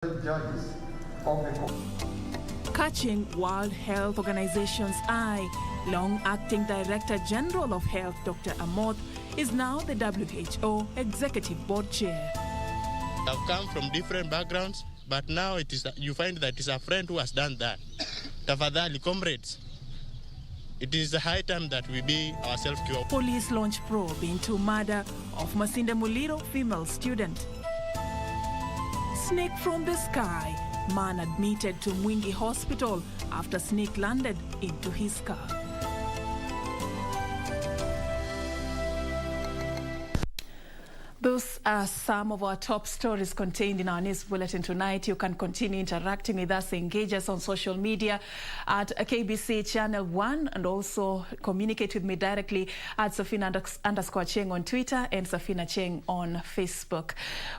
Judges of the court. Catching World Health Organization's eye, long-acting Director General of Health Dr. Amoth is now the WHO Executive Board Chair. I've come from different backgrounds, but now you find that it's a friend who has done that. Tafadhali, comrades, it is the high time that we be ourselves cured. Police launch probe into murder of Masinde Muliro female student. Snake from the sky. Man admitted to Mwingi Hospital after snake landed into his car. Those are some of our top stories contained in our news bulletin tonight. You can continue interacting with us, engage us on social media at KBC Channel 1, and also communicate with me directly at Serfine_Achieng on Twitter and Serfine Achieng on Facebook.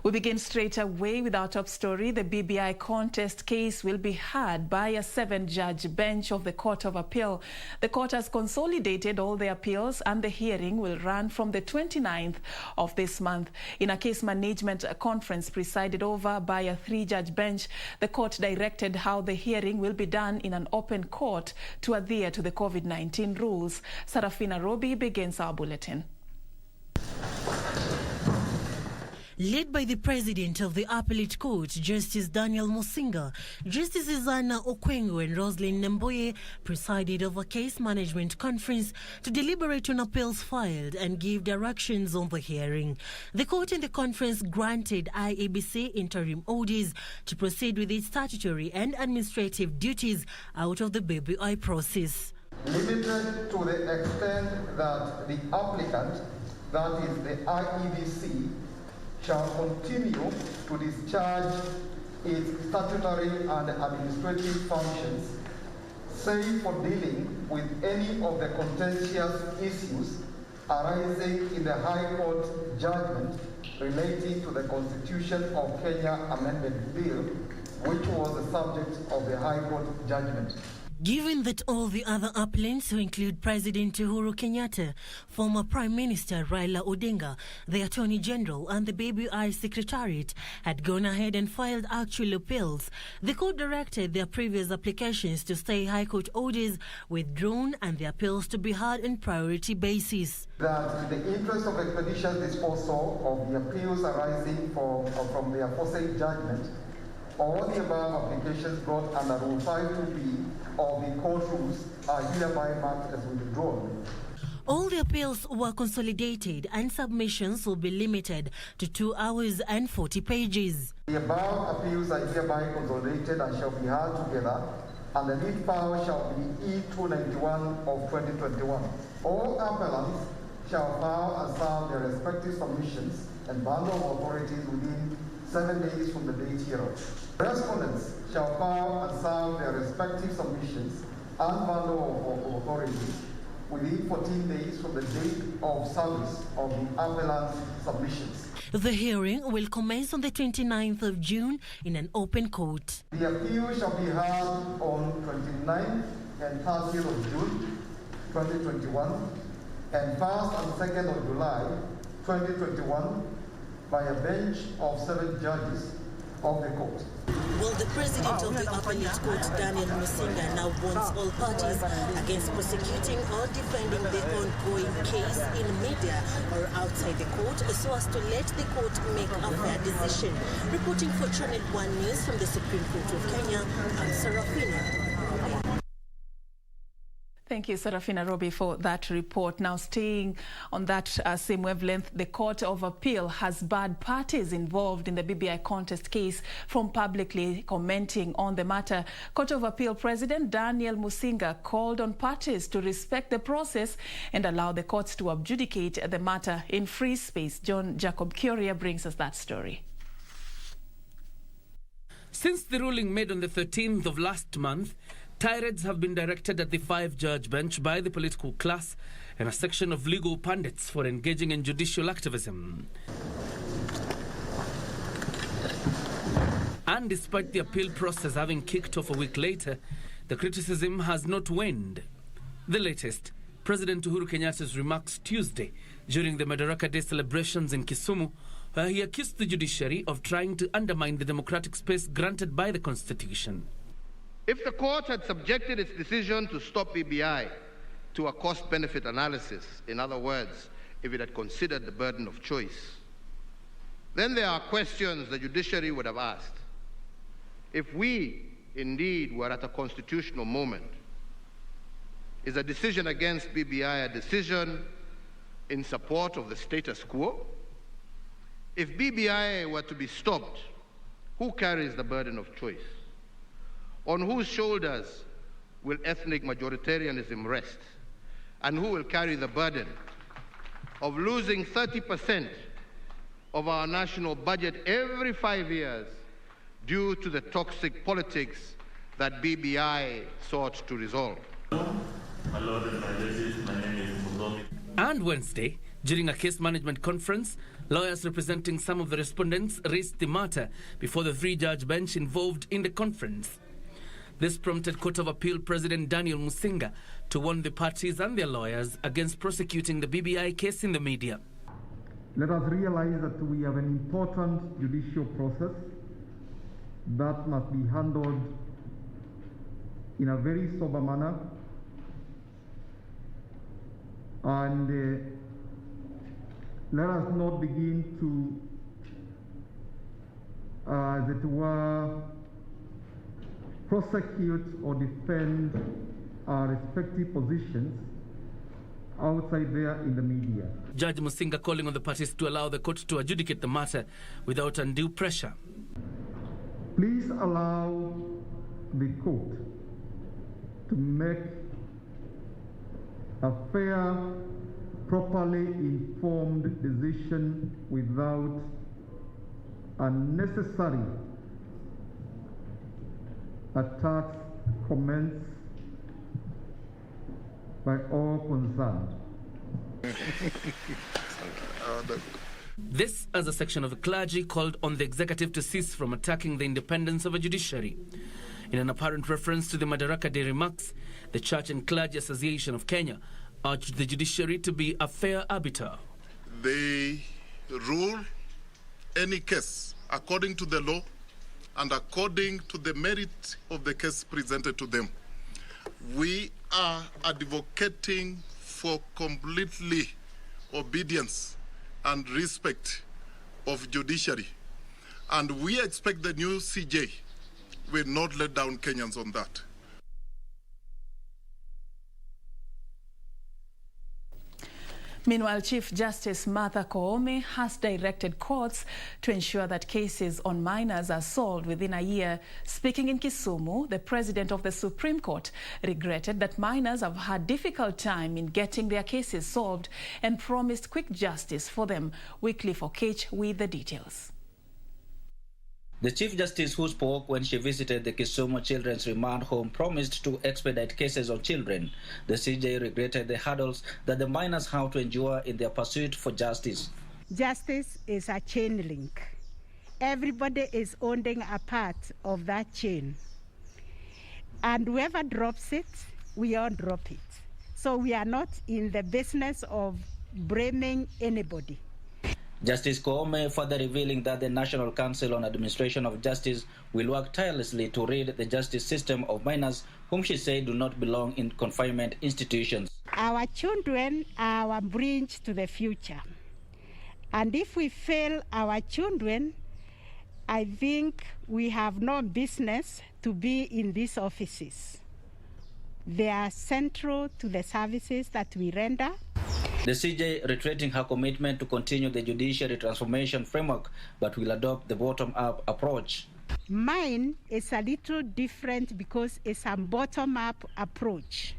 We begin straight away with our top story. The BBI contest case will be heard by a 7-judge bench of the Court of Appeal. The court has consolidated all the appeals, and the hearing will run from the 29th of this month. In a case management conference presided over by a 3-judge bench, the court directed how the hearing will be done in an open court to adhere to the COVID-19 rules. Serfine Robi begins our bulletin. Led by the President of the Appellate Court, Justice Daniel Musinga, Justices Anna Okwengo and Roslyn Nemboye presided over a case management conference to deliberate on appeals filed and give directions on the hearing. The court in the conference granted IEBC interim orders to proceed with its statutory and administrative duties out of the BBI process. Limited to the extent that the applicant, that is the IEBC, shall continue to discharge its statutory and administrative functions, save for dealing with any of the contentious issues arising in the High Court judgment relating to the Constitution of Kenya Amendment Bill, which was the subject of the High Court judgment. Given that all the other appellants, who include President Uhuru Kenyatta, former Prime Minister Raila Odinga, the Attorney General and the BBI Secretariat, had gone ahead and filed actual appeals, the court directed their previous applications to stay High Court orders withdrawn and the appeals to be heard on priority basis. That in the interest of expeditious disposal of the appeals arising from the aforesaid judgment, all the above applications brought under Rule 52B of the court rules are hereby marked as withdrawn. All the appeals were consolidated and submissions will be limited to 2 hours and 40 pages. The above appeals are hereby consolidated and shall be heard together, and the lead file shall be E291 of 2021. All appellants shall file and serve their respective submissions and bundle of authorities within 7 days from the date hereof. Respondents shall file and serve their respective submissions and bundle of authorities within 14 days from the date of service of the appellant's submissions. The hearing will commence on the 29th of June in an open court. The appeal shall be heard on 29th and 30th of June 2021 and 1st and 2nd of July 2021 by a bench of 7 judges of the court. Well, the President of the Appellate Court, Daniel Musinga, now warns all parties against prosecuting or defending the ongoing case in media or outside the court, so as to let the court make a fair decision. Reporting for Channel 1 News from the Supreme Court of Kenya, I'm Serafina. Thank you, Serafine Robi, for that report. Now, staying on that same wavelength, the Court of Appeal has barred parties involved in the BBI contest case from publicly commenting on the matter. Court of Appeal President Daniel Musinga called on parties to respect the process and allow the courts to adjudicate the matter in free space. John Jacob Curia brings us that story. Since the ruling made on the 13th of last month, tirades have been directed at the 5-judge bench by the political class and a section of legal pundits for engaging in judicial activism. And despite the appeal process having kicked off a week later, the criticism has not waned. The latest, President Uhuru Kenyatta's remarks Tuesday during the Madaraka Day celebrations in Kisumu where he accused the judiciary of trying to undermine the democratic space granted by the Constitution. If the court had subjected its decision to stop BBI to a cost-benefit analysis, in other words, if it had considered the burden of choice, then there are questions the judiciary would have asked. If we indeed were at a constitutional moment, is a decision against BBI a decision in support of the status quo? If BBI were to be stopped, who carries the burden of choice? On whose shoulders will ethnic majoritarianism rest? And who will carry the burden of losing 30% of our national budget every 5 years due to the toxic politics that BBI sought to resolve? My Lord and Majesty, my name is Mugomi. And Wednesday, during a case management conference, lawyers representing some of the respondents raised the matter before the three-judge bench involved in the conference. This prompted Court of Appeal President Daniel Musinga to warn the parties and their lawyers against prosecuting the BBI case in the media. Let us realize that we have an important judicial process that must be handled in a very sober manner, and let us not begin to, as it were, prosecute or defend our respective positions outside there in the media. Judge Musinga calling on the parties to allow the court to adjudicate the matter without undue pressure. Please allow the court to make a fair, properly informed decision without unnecessary attacks, comments by all concerned. This as a section of the clergy called on the executive to cease from attacking the independence of a judiciary. In an apparent reference to the Madaraka Day remarks, the Church and Clergy Association of Kenya urged the judiciary to be a fair arbiter. They rule any case according to the law and according to the merit of the case presented to them. We are advocating for completely obedience and respect of judiciary, and we expect the new CJ will not let down Kenyans on that. Meanwhile, Chief Justice Martha Koome has directed courts to ensure that cases on minors are solved within a year. Speaking in Kisumu, the President of the Supreme Court regretted that minors have had difficult time in getting their cases solved and promised quick justice for them. Wycliffe Okech with the details. The Chief Justice, who spoke when she visited the Kisumu Children's Remand Home, promised to expedite cases of children. The CJ regretted the hurdles that the minors have to endure in their pursuit for justice. Justice is a chain link. Everybody is owning a part of that chain. And whoever drops it, we all drop it. So we are not in the business of blaming anybody. Justice Koome further revealing that the National Council on Administration of Justice will work tirelessly to rid the justice system of minors whom she said do not belong in confinement institutions. Our children are our bridge to the future. And if we fail our children, I think we have no business to be in these offices. They are central to the services that we render. The CJ reiterating her commitment to continue the judiciary transformation framework, but will adopt the bottom-up approach. Mine is a little different because it's a bottom-up approach.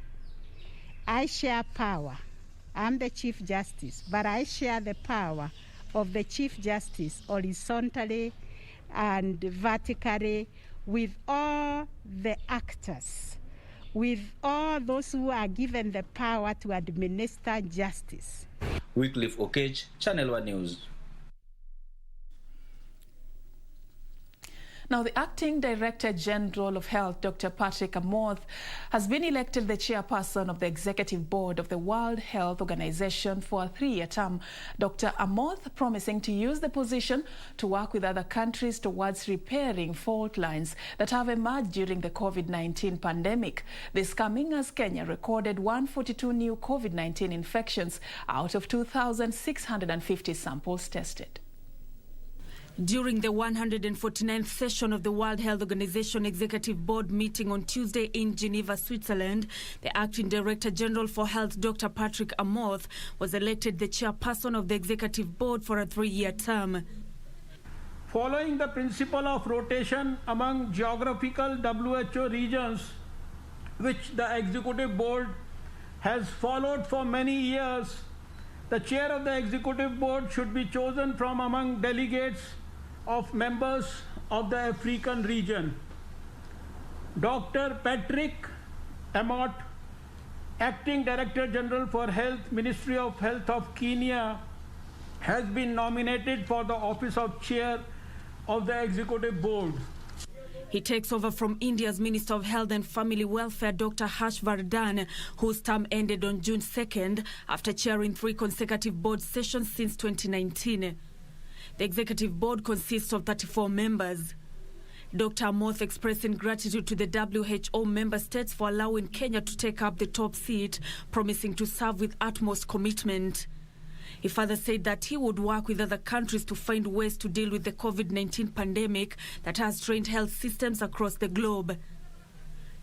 I share power. I'm the Chief Justice, but I share the power of the Chief Justice horizontally and vertically with all the actors, with all those who are given the power to administer justice. Wycliffe Okech, Channel 1 News. Now, the Acting Director General of Health, Dr. Patrick Amoth, has been elected the chairperson of the Executive Board of the World Health Organization for a 3-year term. Dr. Amoth promising to use the position to work with other countries towards repairing fault lines that have emerged during the COVID-19 pandemic. This coming as Kenya recorded 142 new COVID-19 infections out of 2,650 samples tested. During the 149th session of the World Health Organization Executive Board meeting on Tuesday in Geneva, Switzerland, the Acting Director General for Health, Dr. Patrick Amoth, was elected the chairperson of the Executive Board for a 3-year term. Following the principle of rotation among geographical WHO regions, which the Executive Board has followed for many years, the chair of the Executive Board should be chosen from among delegates of members of the African region. Dr. Patrick Amoth, Acting Director General for Health, Ministry of Health of Kenya, has been nominated for the office of Chair of the Executive Board. He takes over from India's Minister of Health and Family Welfare, Dr. Harshvardhan, whose term ended on June 2nd after chairing 3 consecutive board sessions since 2019. The Executive Board consists of 34 members. Dr. Amoth expressing gratitude to the WHO member states for allowing Kenya to take up the top seat, promising to serve with utmost commitment. He further said that he would work with other countries to find ways to deal with the COVID-19 pandemic that has strained health systems across the globe.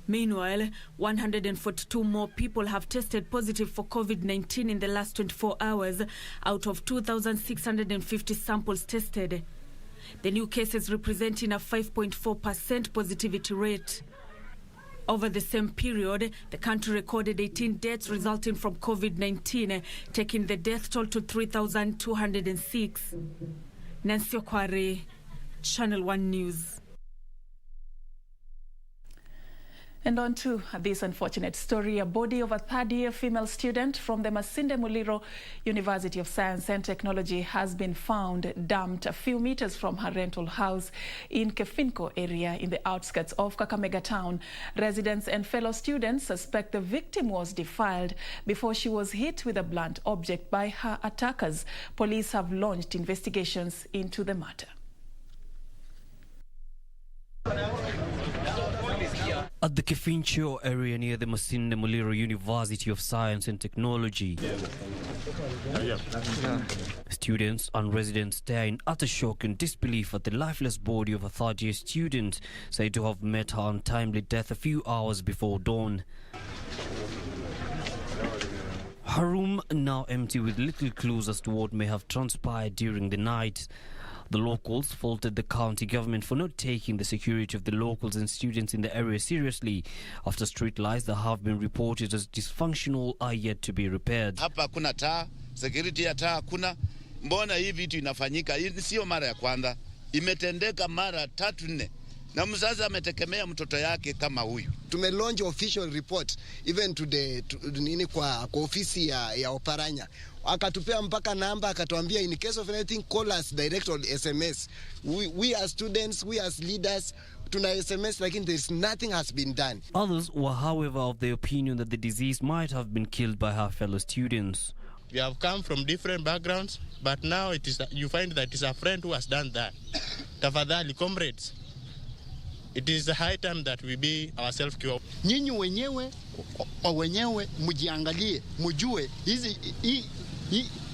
Meanwhile, 142 more people have tested positive for COVID-19 in the last 24 hours out of 2,650 samples tested. The new cases representing a 5.4% positivity rate. Over the same period, the country recorded 18 deaths resulting from COVID-19, taking the death toll to 3,206. Nancy Okware, Channel 1 News. And on to this unfortunate story. A body of a 3rd-year female student from the Masinde Muliro University of Science and Technology has been found dumped a few meters from her rental house in Kefinko area in the outskirts of Kakamega town. Residents and fellow students suspect the victim was defiled before she was hit with a blunt object by her attackers. Police have launched investigations into the matter. At the Kefincho area near the Masinde Muliro University of Science and Technology, students and residents stare in utter shock and disbelief at the lifeless body of a 3rd-year student said to have met her untimely death a few hours before dawn. Her room now empty with little clues as to what may have transpired during the night. The locals faulted the county government for not taking the security of the locals and students in the area seriously after street lights that have been reported as dysfunctional are yet to be repaired. Hapa kuna taa, security ya taa kuna. Mbona hii vitu inafanyika? Hii sio mara ya kwanza. Imetendeka mara 3-4. Na mzazi ametekemea mtoto yake kama huyu. Launch official report even to kwa ofisi ya Oparanya. Akatupea mpaka namba, akatuambia in case of anything call us direct on SMS. We as students, we as leaders, tuna SMS like there's nothing has been done. Others were however of the opinion that the deceased might have been killed by her fellow students. We have come from different backgrounds, but now you find that it's a friend who has done that. Tafadhali, comrades, it is the high time that we be ourselves cured. Nyinyi wenyewe mjiangalie, mjue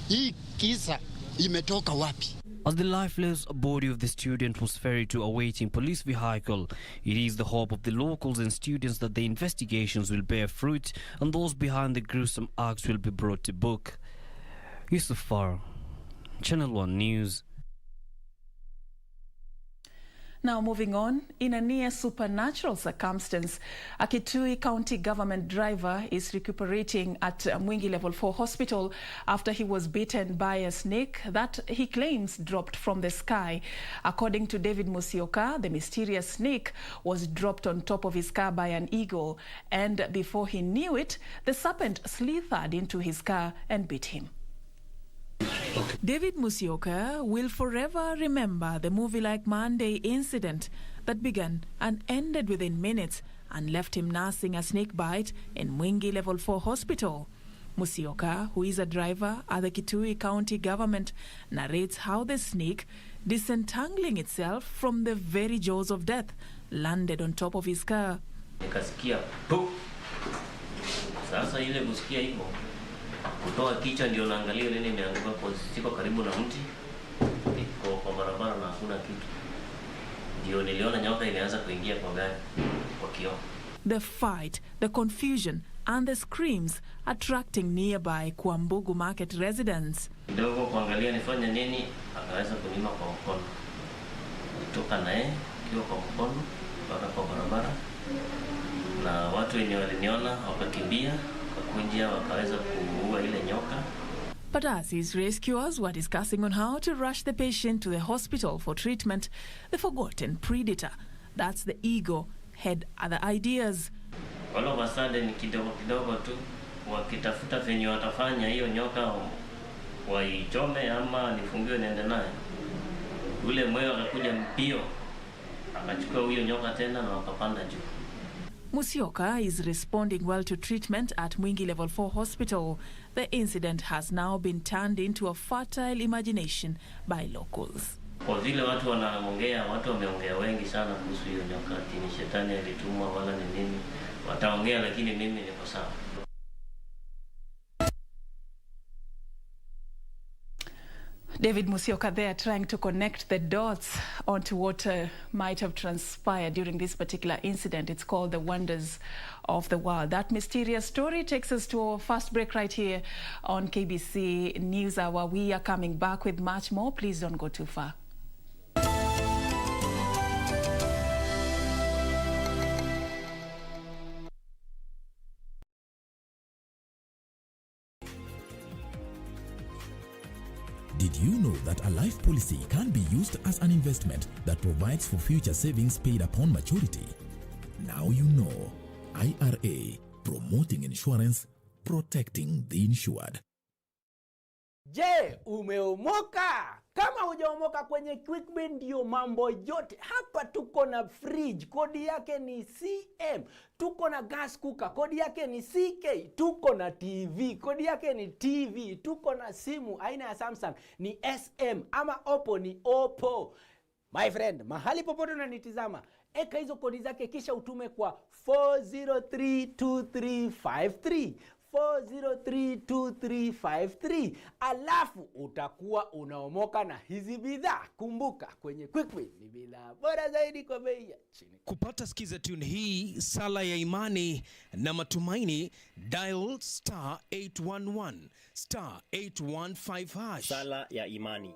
hii kisa imetoka wapi. As the lifeless body of the student was ferried to a waiting police vehicle, it is the hope of the locals and students that the investigations will bear fruit and those behind the gruesome acts will be brought to book. Yusuf Farr, Channel 1 News. Now moving on, in a near supernatural circumstance, a Kitui County government driver is recuperating at Mwingi Level 4 Hospital after he was bitten by a snake that he claims dropped from the sky. According to David Musioka, the mysterious snake was dropped on top of his car by an eagle, and before he knew it, the serpent slithered into his car and bit him. David Musyoka will forever remember the movie-like Monday incident that began and ended within minutes and left him nursing a snake bite in Mwingi Level 4 Hospital. Musyoka, who is a driver at the Kitui County government, narrates how the snake, disentangling itself from the very jaws of death, landed on top of his car. Nikasikia puk. Sasa ile kusikia hivyo, kutoa kichwa ndio naangalia nini imeanguka, kwa siko karibu na mti, niko kwa barabara na hakuna kitu. Ndio niliona nyoka inaanza kuingia kwa gari, kwa kioo. The fight, the confusion and the screams attracting nearby Kwambugu Market residents. Ndogo kuangalia nifanye nini, akaweza kunima kwa mkono. Nitoka naye kiwa kwa mkono mpaka kwa barabara. Na watu wenye waliniona wakakimbia, wakakunjia, wakaweza kuua ile nyoka. But as his rescuers were discussing on how to rush the patient to the hospital for treatment, the forgotten predator, that's the ego, had other ideas. All of a sudden kidogo tu wakitafuta venye watafanya hiyo nyoka waichome ama nifungiwe niende naye. Ule mwewe akakuja mpio, akachukua huyo nyoka tena na wakapanda juu. Musyoka is responding well to treatment at Mwingi Level 4 Hospital. The incident has now been turned into a fertile imagination by locals. Kwa vile watu wanaongea, watu wameongea wengi sana kuhusu hiyo nyoka, ni shetani alitumwa wala ni nini. Wataongea lakini mimi niko sawa. David Musyoka there trying to connect the dots onto what might have transpired during this particular incident. It's called The Wonders of the World. That mysterious story takes us to our first break right here on KBC News Hour. We are coming back with much more. Please don't go too far. Did you know that a life policy can be used as an investment that provides for future savings paid upon maturity? Now you know. IRA, promoting insurance, protecting the insured. Je, umeomoka? Kama hujaomoka kwenye QuickBin ndio mambo yote. Hapa tuko na fridge, kodi yake ni CM. Tuko na gas cooker, kodi yake ni CK. Tuko na TV, kodi yake ni TV. Tuko na simu aina ya Samsung ni SM, ama Oppo ni Oppo. My friend, mahali popote unanitizama, eka hizo kodi zake kisha utume kwa 4032353. 4032353, alafu utakuwa unaomoka na hizi bidhaa. Kumbuka, kwenye QuickBin ni bidhaa bora zaidi kwa bei ya chini. Kupata skiza tune hii, sala ya imani na matumaini, dial *811 *815 #. Sala ya imani.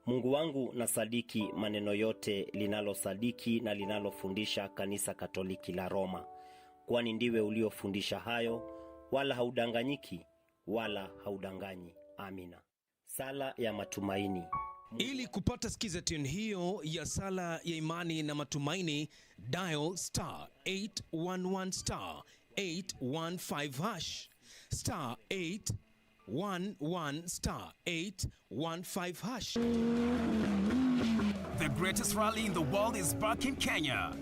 Mungu wangu na sadiki maneno yote linalosadiki na linalofundisha kanisa Katoliki la Roma, kwani ndiwe uliofundisha hayo, wala haudanganyiki wala haudanganyi. Amina. Sala ya matumaini. Ili kupata skiza tune hiyo ya sala ya imani na matumaini, dial *811 *815 *811 *815 #. The greatest rally in the world is back in Kenya.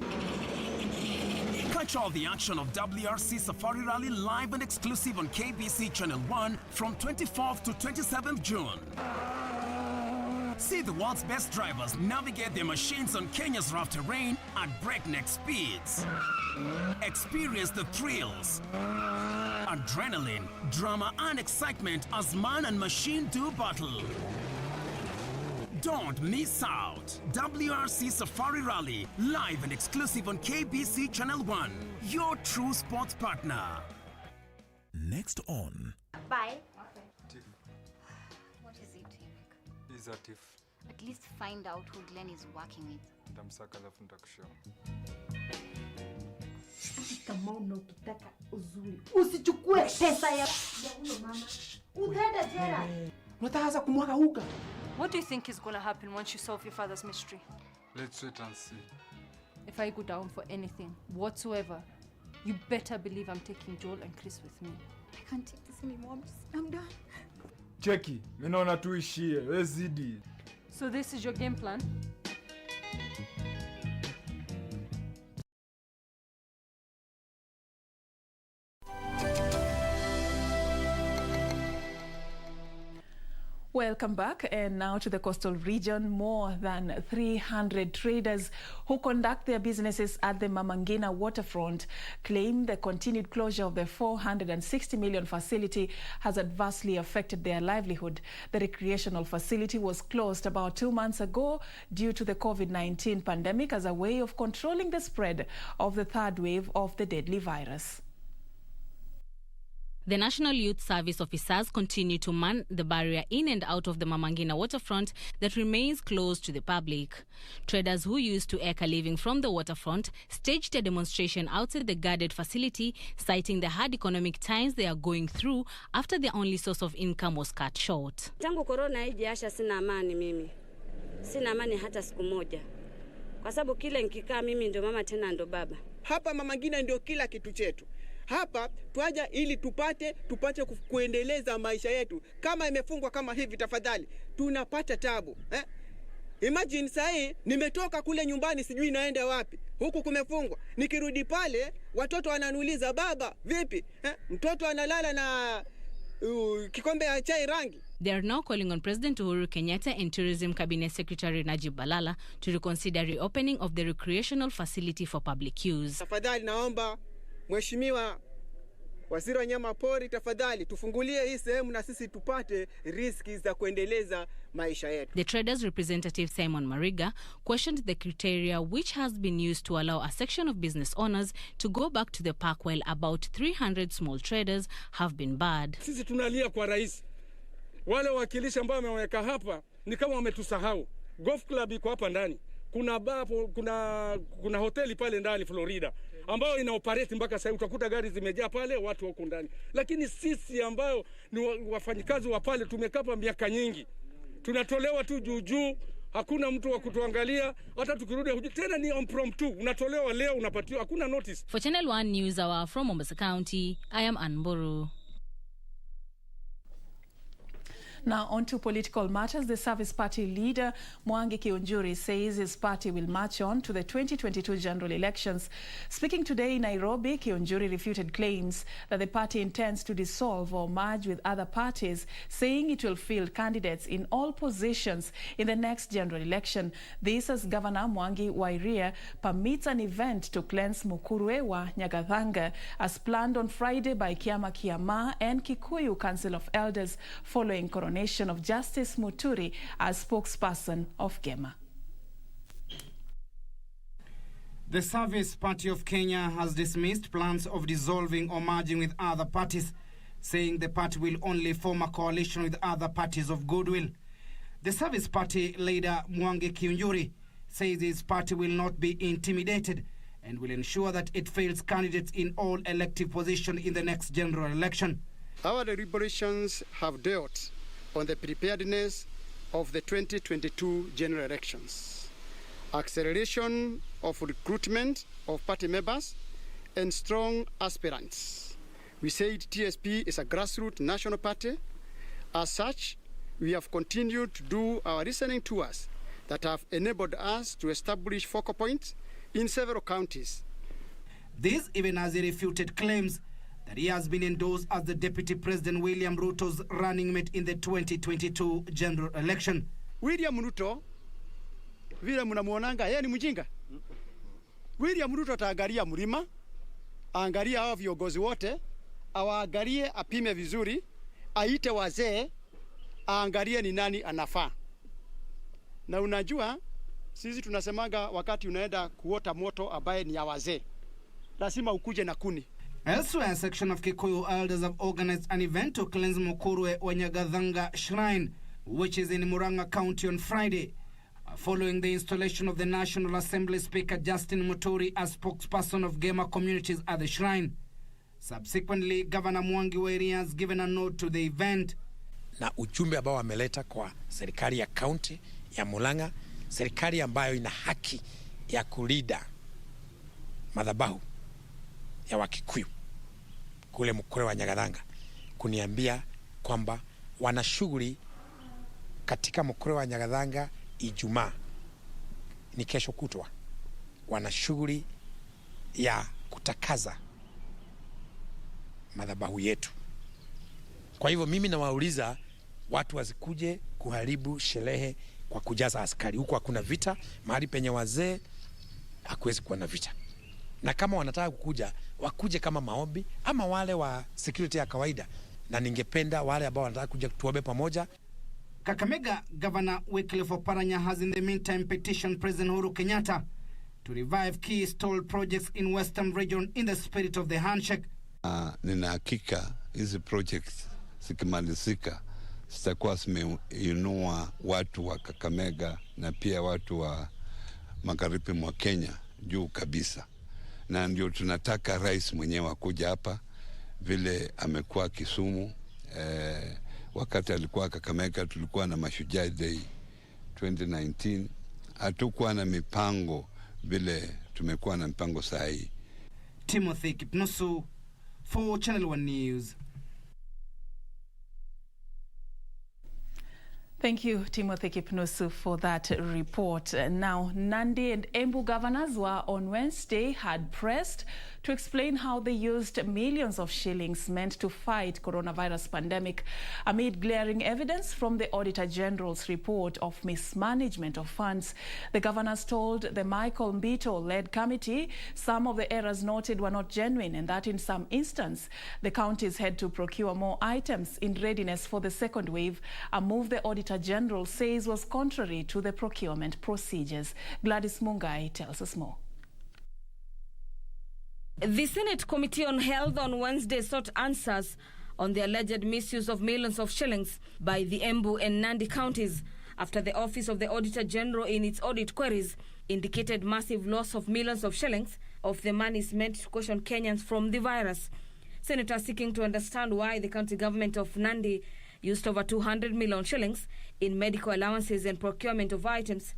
Catch all the action of WRC Safari Rally live and exclusive on KBC Channel 1 from 24th to 27th June. See the world's best drivers navigate their machines on Kenya's rough terrain at breakneck speeds. Experience the thrills, adrenaline, drama and excitement as man and machine do battle. Don't miss out. WRC Safari Rally, live and exclusive on KBC Channel 1, your true sports partner. Next on. Bye. Okay. Tiff. What is it, Eric? Is a Tiff. At least find out who Glenn is working with. Ndamsaka alafu nitakushow. Kama unataka uzuri, usichukue pesa ya huyo mama. Utaenda jela. Unataka kumwaga uga. What do you think is going to happen once you solve your father's mystery? Let's wait and see. If I go down for anything whatsoever, you better believe I'm taking Joel and Chris with me. I can't take this anymore. I'm done. Cheki, mimi naona tuishie, wewe zidi. So this is your game plan? Welcome back, and now to the coastal region. More than 300 traders who conduct their businesses at the NGINA waterfront claim the continued closure of the 460 million facility has adversely affected their livelihood. The recreational facility was closed about 2 months ago due to the COVID-19 pandemic as a way of controlling the spread of the third wave of the deadly virus. The National Youth Service officers continue to man the barrier in and out of the NGINA waterfront that remains closed to the public. Traders who used to eke a living from the waterfront staged a demonstration outside the guarded facility, citing the hard economic times they are going through after their only source of income was cut short. Tangu corona ijaasha sina amani mimi. Sina amani hata siku moja. Kwa sababu kile nikikaa mimi ndo mama tena ndo baba. Hapa NGINA ndio kila kitu chetu. Hapa tuaja ili tupate kuendeleza maisha yetu. Kama imefungwa kama hivi tafadhali tunapata tabu. Imagine sahi nimetoka kule nyumbani sijui naenda wapi. Huku kumefungwa. Nikirudi pale watoto wananiuliza baba vipi? Mtoto analala na kikombe ya chai rangi. They are now calling on President Uhuru Kenyatta and Tourism Cabinet Secretary Najib Balala to reconsider reopening of the recreational facility for public use. Tafadhali naomba Mheshimiwa Waziri wa Nyama Pori, tafadhali tufungulie hii sehemu na sisi tupate riski za kuendeleza maisha yetu. The traders representative Simon Mariga questioned the criteria which has been used to allow a section of business owners to go back to the park while about 300 small traders have been barred. Sisi tunalia kwa rais. Wale wakilishi ambao wameweka hapa ni kama wametusahau. Golf club iko hapa ndani. Kuna bar, kuna hoteli pale ndani Florida ambayo ina operate mpaka sasa, utakuta gari zimejaa pale, watu wako ndani. Lakini sisi ambao ni wafanyikazi wa pale tumekaa hapa miaka nyingi. Tunatolewa tu juu, hakuna mtu wa kutuangalia, hata tukirudi tena ni impromptu. Unatolewa leo unapatiwa, hakuna notice. For Channel 1 News Hour from Mombasa County, I am Anburu. Now on to political matters. The Service Party leader Mwangi Kiunjuri says his party will march on to the 2022 general elections. Speaking today in Nairobi, Kiunjuri refuted claims that the party intends to dissolve or merge with other parties, saying it will field candidates in all positions in the next general election. This as Governor Mwangi Wairia permits an event to cleanse Mukurwe wa Nyagathanga as planned on Friday by Kiama Kiama and Kikuyu Council of Elders following coronation of Justice Muturi as spokesperson of Gema. The Service Party of Kenya has dismissed plans of dissolving or merging with other parties, saying the party will only form a coalition with other parties of goodwill. The Service Party leader Mwangi Kiunjuri says his party will not be intimidated and will ensure that it fields candidates in all elective positions in the next general election. Our deliberations have dealt on the preparedness of the 2022 general elections, acceleration of recruitment of party members, and strong aspirants. We said TSP is a grassroots national party. As such, we have continued to do our listening tours that have enabled us to establish focal points in several counties. This even as he refuted claims that he has been endorsed as the Deputy President William Ruto's running mate in the 2022 general election. William Ruto, vile mnamuonanga yeye ni mjinga. William Ruto ataangalia mlima, aangalia hao viongozi wote, awaangalie, apime vizuri, aite wazee, aangalie ni nani anafaa. Na unajua sisi tunasemanga wakati unaenda kuota moto ambaye ni ya wazee, lazima ukuje na kuni. Elsewhere, a section of Kikuyu elders have organized an event to cleanse Mukurwe wa Nyagathanga Shrine, which is in Murang'a County on Friday, following the installation of the National Assembly Speaker Justin Muturi as spokesperson of Gema communities at the shrine. Subsequently, Governor Mwangi Wairia has given a note to the event. Na ujumbe ambao wameleta kwa serikali ya county ya Murang'a, serikali ambayo ina haki ya kulida madhabahu ya Wakikuyu kule Mukurwe wa Nyagathanga, kuniambia kwamba wana shughuli katika mkoa wa Nyagathanga Ijumaa, ni kesho kutwa, wana shughuli ya kutakaza madhabahu yetu. Kwa hivyo mimi nawauliza watu wasikuje kuharibu sherehe kwa kujaza askari. Huko hakuna vita, mahali penye wazee hakuwezi kuwa na vita. Na kama wanataka kukuja, wakuje kama maombi ama wale wa security ya kawaida, na ningependa wale ambao wanataka kuja tuombe pamoja. Kakamega Governor Wycliffe Oparanya has in the meantime petitioned President Uhuru Kenyatta to revive key stalled projects in Western region in the spirit of the handshake. Nina hakika hizi projects zikimalizika zitakuwa zimeinua watu wa Kakamega na pia watu wa magharibi mwa Kenya juu kabisa, na ndio tunataka rais mwenyewe akuja hapa vile amekuwa Kisumu. Wakati alikuwa Kakamega tulikuwa na Mashujaa Day 2019, hatukuwa na mipango vile tumekuwa na mipango saa hii. Timothy Kipnusu for Channel 1 News. Thank you, Timothy Kipnusu, for that report. Now, Nandi and Embu governors were on Wednesday hard pressed to explain how they used millions of shillings meant to fight coronavirus pandemic amid glaring evidence from the Auditor General's report of mismanagement of funds. The governors told the Michael Mbito-led committee some of the errors noted were not genuine and that in some instances the counties had to procure more items in readiness for the second wave, a move the Auditor General says was contrary to the procurement procedures. Gladys Mungai tells us more. The Senate Committee on Health on Wednesday sought answers on the alleged misuse of millions of shillings by the Embu and Nandi counties after the Office of the Auditor General in its audit queries indicated massive loss of millions of shillings of the monies meant to caution Kenyans from the virus. Senators seeking to understand why the county government of Nandi used over 200 million shillings in medical allowances and procurement of items,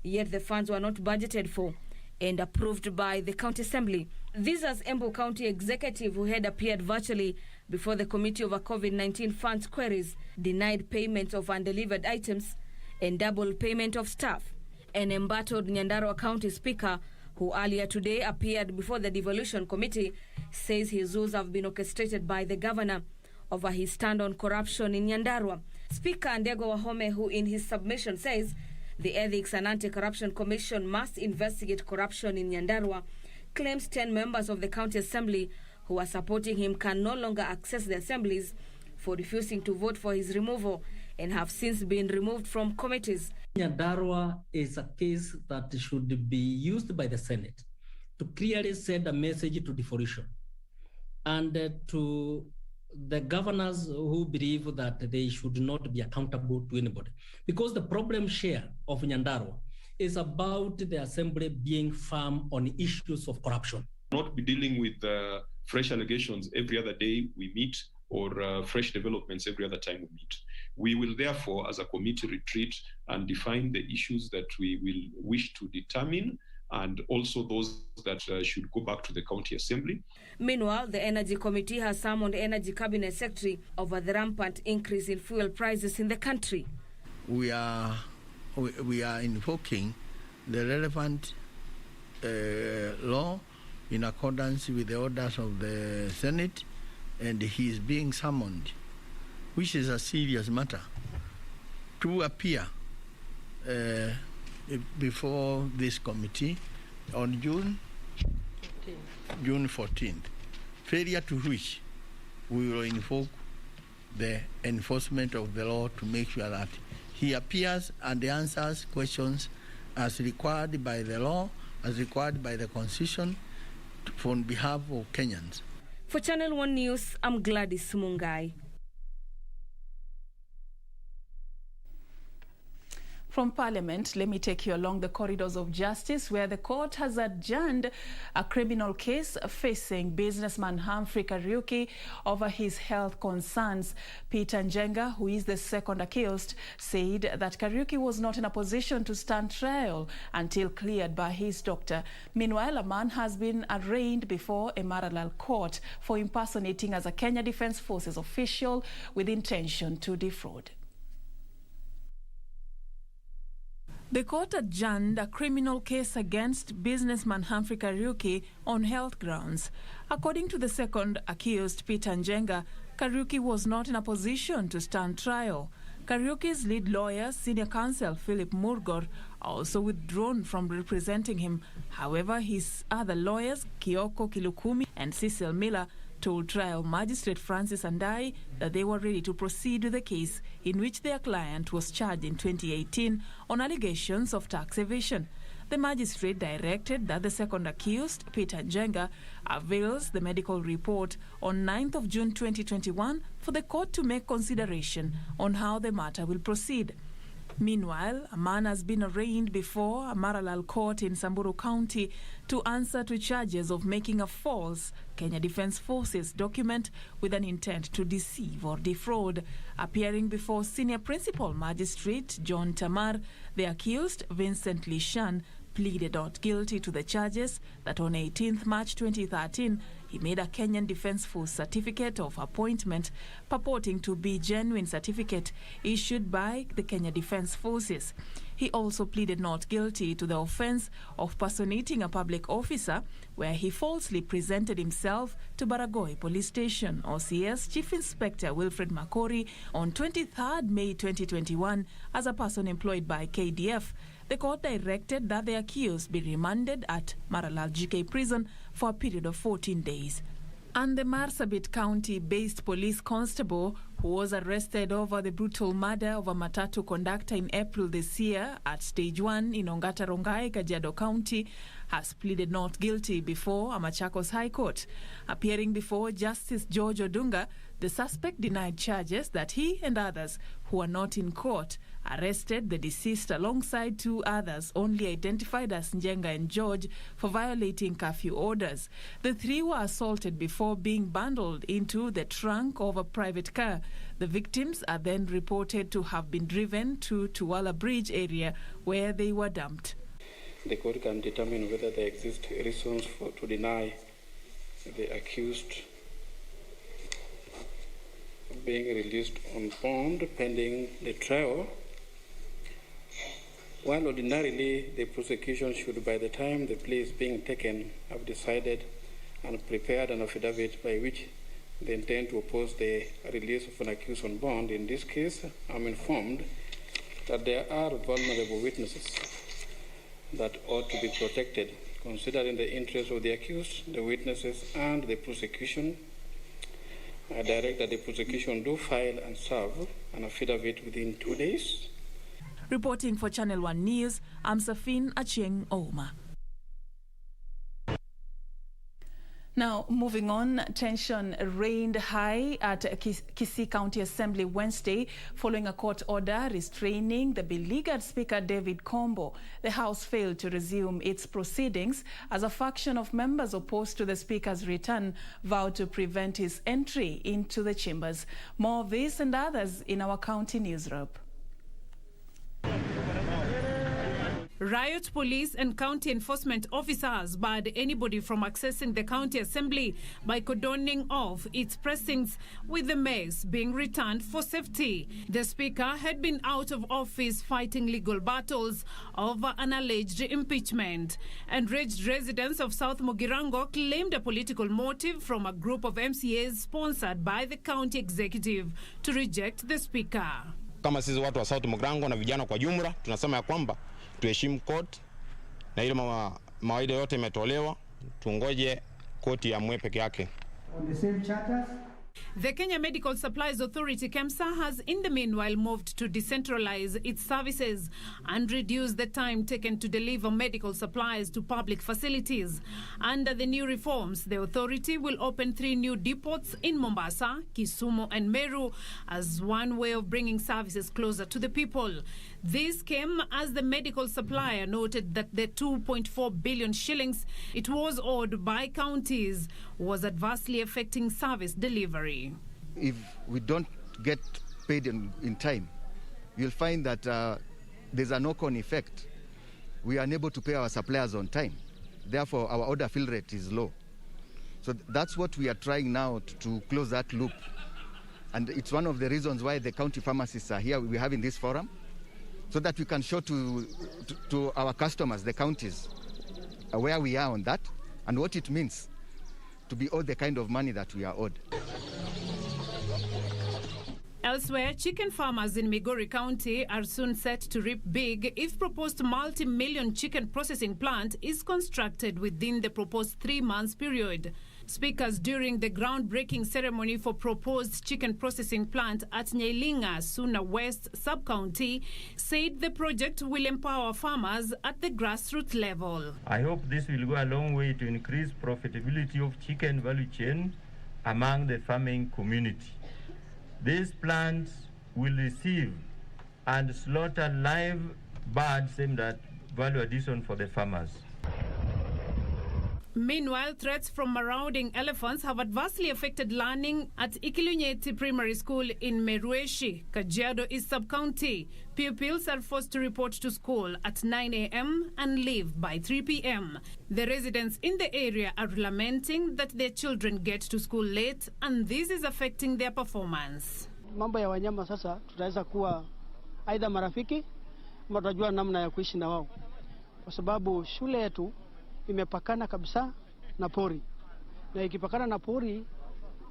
yet the funds were not budgeted for and approved by the county assembly. This as Embu County executive, who had appeared virtually before the committee over COVID-19 funds queries, denied payment of undelivered items and double payment of staff. An embattled Nyandarua County Speaker, who earlier today appeared before the devolution committee, says his rules have been orchestrated by the governor over his stand on corruption in Nyandarua. Speaker Ndego Wahome, who in his submission says the Ethics and Anti-Corruption Commission must investigate corruption in Nyandarua, claims 10 members of the county assembly who are supporting him can no longer access the assemblies for refusing to vote for his removal and have since been removed from committees. Nyandarua is a case that should be used by the Senate to clearly send a message to devolution and to the governors who believe that they should not be accountable to anybody. Because the problem share of Nyandarua is about the assembly being firm on issues of corruption. Not be dealing with fresh allegations every other day we meet or fresh developments every other time we meet. We will therefore, as a committee, retreat and define the issues that we will wish to determine and also those that should go back to the county assembly. Meanwhile, the Energy Committee has summoned Energy Cabinet Secretary over the rampant increase in fuel prices in the country. We are invoking the relevant law in accordance with the orders of the Senate, and he is being summoned, which is a serious matter, to appear before this committee on June 14th, failure to which we will invoke the enforcement of the law to make sure that he appears and answers questions as required by the law, as required by the Constitution, on behalf of Kenyans. For Channel 1 News, I'm Gladys Mungai. From Parliament, let me take you along the corridors of justice, where the court has adjourned a criminal case facing businessman Humphrey Kariuki over his health concerns. Peter Njenga, who is the second accused, said that Kariuki was not in a position to stand trial until cleared by his doctor. Meanwhile, a man has been arraigned before a Maralal court for impersonating as a Kenya Defence Forces official with intention to defraud. The court adjourned a criminal case against businessman Humphrey Kariuki on health grounds. According to the second accused, Peter Njenga, Kariuki was not in a position to stand trial. Kariuki's lead lawyer, senior counsel Philip Murgor, also withdrawn from representing him. However, his other lawyers, Kioko Kilukumi and Cecil Miller, told trial magistrate Francis Andai that they were ready to proceed with the case in which their client was charged in 2018 on allegations of tax evasion. The magistrate directed that the second accused, Peter Njenga, avails the medical report on 9th of June 2021 for the court to make consideration on how the matter will proceed. Meanwhile, a man has been arraigned before a Maralal court in Samburu County to answer to charges of making a false Kenya Defence Forces document with an intent to deceive or defraud. Appearing before Senior Principal Magistrate John Tamar, the accused, Vincent Lishan, pleaded not guilty to the charges that on 18th March 2013 he made a Kenyan Defence Force certificate of appointment purporting to be genuine certificate issued by the Kenya Defence Forces. He also pleaded not guilty to the offence of personating a public officer, where he falsely presented himself to Baragoi Police Station, OCS Chief Inspector Wilfred Makori, on 23rd May 2021 as a person employed by KDF. The court directed that the accused be remanded at Maralal GK prison for a period of 14 days. And the Marsabit County-based police constable who was arrested over the brutal murder of a matatu conductor in April this year at Stage 1 in Ongata Rongai, Kajiado County, has pleaded not guilty before a Machakos High Court. Appearing before Justice George Odunga, the suspect denied charges that he and others who were not in court arrested the deceased alongside two others only identified as Njenga and George for violating curfew orders. The three were assaulted before being bundled into the trunk of a private car. The victims are then reported to have been driven to Tuwala Bridge area where they were dumped. The court can determine whether there exist reasons to deny the accused being released on bond pending the trial, while ordinarily the prosecution should, by the time the plea is being taken, have decided and prepared an affidavit by which they intend to oppose the release of an accused on bond. In this case, I'm informed that there are vulnerable witnesses that ought to be protected, considering the interests of the accused, the witnesses, and the prosecution. I direct that the prosecution do file and serve an affidavit within 2 days. Reporting for Channel 1 News, I'm Serfine, Achieng, Ouma. Now, moving on, tension reigned high at KISII County Assembly Wednesday following a court order restraining the beleaguered Speaker David Kombo. The House failed to resume its proceedings as a faction of members opposed to the Speaker's return vowed to prevent his entry into the chambers. More of this and others in our county newsroom. Riot police and county enforcement officers barred anybody from accessing the county assembly by cordoning off its precincts, with the mayor's being returned for safety. The speaker had been out of office fighting legal battles over an alleged impeachment. Enraged residents of South Mugirango claimed a political motive from a group of MCAs sponsored by the county executive to reject the speaker. Kama sisi watu wa South Mugirango na vijana kwa jumla tunasema ya kwamba tuheshimu court na ile mawaida yote imetolewa, tungoje koti amue peke yake. On the same charters, The Kenya Medical Supplies Authority, KEMSA, has in the meanwhile moved to decentralize its services and reduce the time taken to deliver medical supplies to public facilities. Under the new reforms, the authority will open 3 new depots in Mombasa, Kisumu and Meru as one way of bringing services closer to the people. This came as the medical supplier noted that the 2.4 billion shillings it was owed by counties was adversely affecting service delivery. If we don't get paid in time, you'll find that there's a knock-on effect. We are unable to pay our suppliers on time. Therefore, our order fill rate is low. So that's what we are trying now to close that loop. And it's one of the reasons why the county pharmacists are here. We're having this forum so that we can show to our customers, the counties, where we are on that and what it means to be owed the kind of money that we are owed. Elsewhere, chicken farmers in Migori County are soon set to reap big if proposed multi-million chicken processing plant is constructed within the proposed 3-month period. Speakers during the groundbreaking ceremony for proposed chicken processing plant at Nyailinga, Suna West Sub-County said the project will empower farmers at the grassroots level. I hope this will go a long way to increase profitability of chicken value chain among the farming community. This plant will receive and slaughter live birds aimed at value addition for the farmers. Meanwhile, threats from marauding elephants have adversely affected learning at Ikilunyeti Primary School in Merueshi, Kajiado East Sub-County. Pupils are forced to report to school at 9 a.m. and leave by 3 p.m. The residents in the area are lamenting that their children get to school late and this is affecting their performance. Mambo ya wanyama sasa tutaweza kuwa aidha marafiki ama tutajua namna ya kuishi na wao. Kwa sababu shule yetu imepakana kabisa na pori. Na ikipakana na pori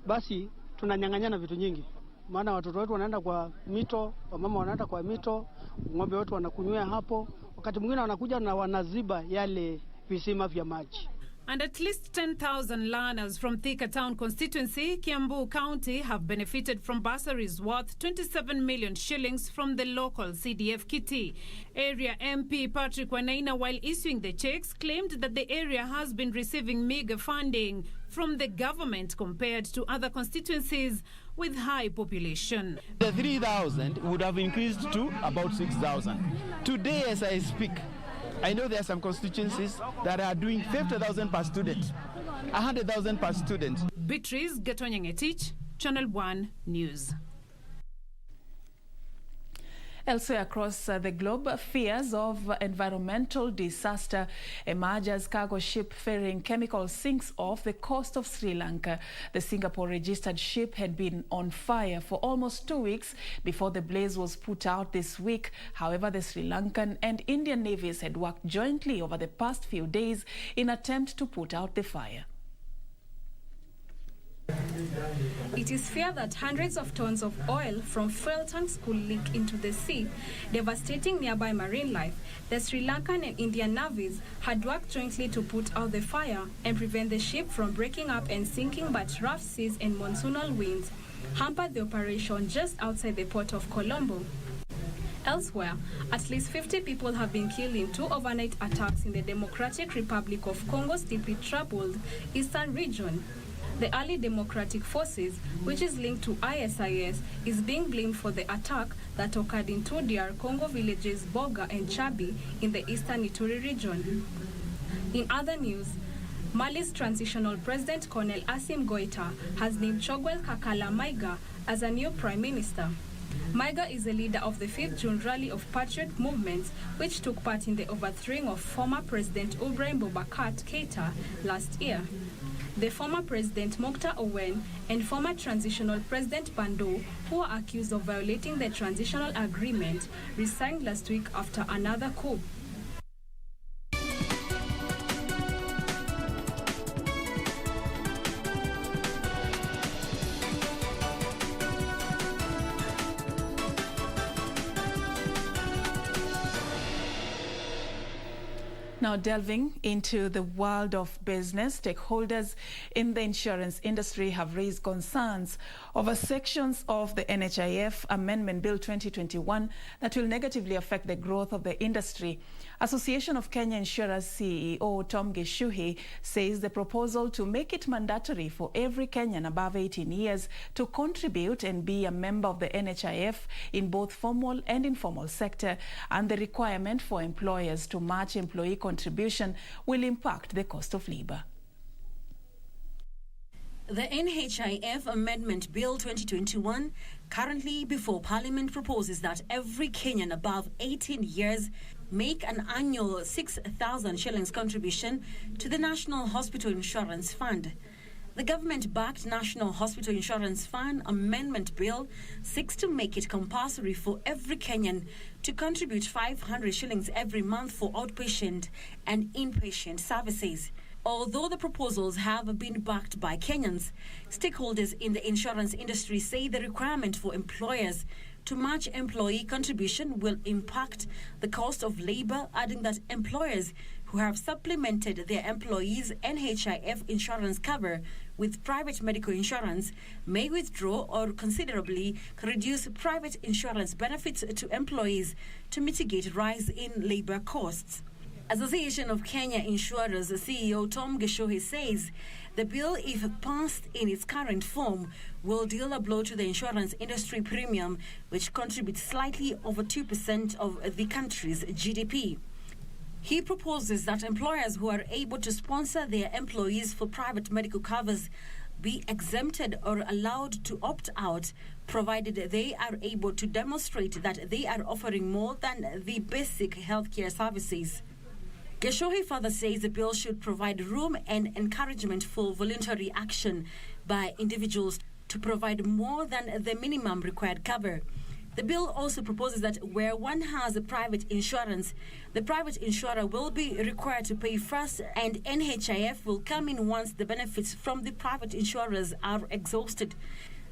basi tunanyang'anyana vitu nyingi. Maana watoto wetu wanaenda kwa mito, wamama wanaenda kwa mito, ng'ombe wetu wanakunywea hapo. Wakati mwingine wanakuja na wanaziba yale visima vya maji. And at least 10,000 learners from Thika Town constituency, Kiambu County, have benefited from bursaries worth 27 million shillings from the local CDF kitty. Area MP Patrick Wanaina, while issuing the checks, claimed that the area has been receiving meager funding from the government compared to other constituencies with high population. The 3,000 would have increased to about 6,000. Today, as I speak, I know there are some constituencies that are doing 50,000 per student, 100,000 per student. Beatrice Gatonyangetich, Channel 1 News. Elsewhere across the globe, fears of environmental disaster emerge as cargo ship ferrying chemicals sinks off the coast of Sri Lanka. The Singapore-registered ship had been on fire for almost 2 weeks before the blaze was put out this week. However, the Sri Lankan and Indian navies had worked jointly over the past few days in an attempt to put out the fire. It is feared that hundreds of tons of oil from fuel tanks could leak into the sea, devastating nearby marine life. The Sri Lankan and Indian navies had worked jointly to put out the fire and prevent the ship from breaking up and sinking, but rough seas and monsoonal winds hampered the operation just outside the port of Colombo. Elsewhere, at least 50 people have been killed in 2 overnight attacks in the Democratic Republic of Congo's deeply troubled eastern region. The Early Democratic Forces, which is linked to ISIS, is being blamed for the attack that occurred in 2 DR Congo villages, Boga and Chabi, in the eastern Ituri region. In other news, Mali's transitional president, Colonel Assimi Goita, has named Choguel Kakala Maiga as a new prime minister. Maiga is the leader of the 5th June Rally of Patriot Movements, which took part in the overthrowing of former President Ibrahim Boubacar Keïta last year. The former President Mokhtar Owen and former Transitional President Bando, who are accused of violating the transitional agreement, resigned last week after another coup. Now delving into the world of business, stakeholders in the insurance industry have raised concerns over sections of the NHIF Amendment Bill 2021 that will negatively affect the growth of the industry. Association of Kenya Insurers CEO Tom Geshuhi says the proposal to make it mandatory for every Kenyan above 18 years to contribute and be a member of the NHIF in both formal and informal sector, and the requirement for employers to match employee contribution will impact the cost of labor. The NHIF Amendment Bill 2021, currently before Parliament, proposes that every Kenyan above 18 years make an annual 6,000 shillings contribution to the National Hospital Insurance Fund. The government-backed National Hospital Insurance Fund Amendment Bill seeks to make it compulsory for every Kenyan to contribute 500 shillings every month for outpatient and inpatient services. Although the proposals have been backed by Kenyans, stakeholders in the insurance industry say the requirement for employers to match employee contribution will impact the cost of labor, adding that employers who have supplemented their employees' NHIF insurance cover with private medical insurance may withdraw or considerably reduce private insurance benefits to employees to mitigate rise in labor costs. Association of Kenya Insurers CEO Tom Geshuhi says the bill, if passed in its current form, will deal a blow to the insurance industry premium, which contributes slightly over 2% of the country's GDP. He proposes that employers who are able to sponsor their employees for private medical covers be exempted or allowed to opt out, provided they are able to demonstrate that they are offering more than the basic healthcare services. Geshuhi further says the bill should provide room and encouragement for voluntary action by individuals to provide more than the minimum required cover. The bill also proposes that where one has a private insurance, the private insurer will be required to pay first, and NHIF will come in once the benefits from the private insurers are exhausted.